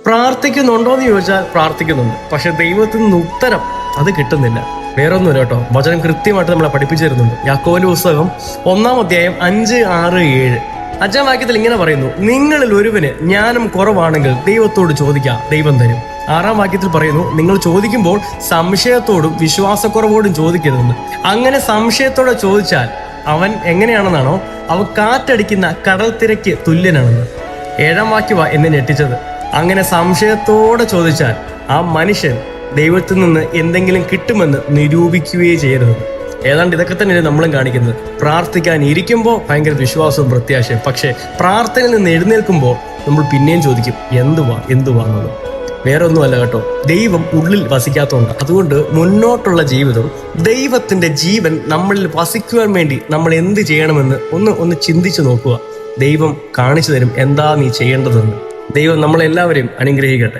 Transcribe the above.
പ്രാർത്ഥിക്കുന്നുണ്ടോ എന്ന് ചോദിച്ചാൽ പ്രാർത്ഥിക്കുന്നുണ്ട്, പക്ഷെ ദൈവത്തിൽ നിന്ന് ഉത്തരം അത് കിട്ടുന്നില്ല. വേറൊന്നുമില്ല കേട്ടോ, വചനം കൃത്യമായിട്ട് നമ്മളെ പഠിപ്പിച്ചു തരുന്നുണ്ട്. യാക്കോബിന്റെ പുസ്തകം 1-ാം അധ്യായം 5, 6, 7 5-ാം വാക്യത്തിൽ ഇങ്ങനെ പറയുന്നു: നിങ്ങളിൽ ഒരുവന് ജ്ഞാനം കുറവാണെങ്കിൽ ദൈവത്തോട് ചോദിക്കാം, ദൈവം തരും. 6-ാം വാക്യത്തിൽ പറയുന്നു: നിങ്ങൾ ചോദിക്കുമ്പോൾ സംശയത്തോടും വിശ്വാസക്കുറവോടും ചോദിക്കരുതെന്ന്. അങ്ങനെ സംശയത്തോടെ ചോദിച്ചാൽ അവൻ എങ്ങനെയാണെന്നാണോ, അവൻ കാറ്റടിക്കുന്ന കടൽ തിരക്ക് തുല്യനാണെന്ന്. 7-ാം വാക്യവാ എന്നെ ഞെട്ടിച്ചത്. അങ്ങനെ സംശയത്തോടെ ചോദിച്ചാൽ ആ മനുഷ്യൻ ദൈവത്തിൽ നിന്ന് എന്തെങ്കിലും കിട്ടുമെന്ന് നിരൂപിക്കുകയേ ചെയ്യരുത്. ഏതാണ്ട് ഇതൊക്കെ തന്നെയാണ് നമ്മളും കാണിക്കുന്നത്. പ്രാർത്ഥിക്കാൻ ഇരിക്കുമ്പോൾ ഭയങ്കര വിശ്വാസവും പ്രത്യാശയും, പക്ഷെ പ്രാർത്ഥനയിൽ നിന്ന് എഴുന്നേൽക്കുമ്പോൾ നമ്മൾ പിന്നെയും ചോദിക്കും എന്തുവാ എന്നുള്ളത്. വേറെ ഒന്നുമല്ല കേട്ടോ, ദൈവം ഉള്ളിൽ വസിക്കാത്തതുകൊണ്ട്. അതുകൊണ്ട് മുന്നോട്ടുള്ള ജീവിതം, ദൈവത്തിന്റെ ജീവൻ നമ്മളിൽ വസിക്കുവാൻ വേണ്ടി നമ്മൾ എന്ത് ചെയ്യണമെന്ന് ഒന്ന് ചിന്തിച്ചു നോക്കുക. ദൈവം കാണിച്ചു തരും എന്താ നീ ചെയ്യേണ്ടതെന്ന്. ദൈവം നമ്മളെല്ലാവരെയും അനുഗ്രഹിക്കട്ടെ.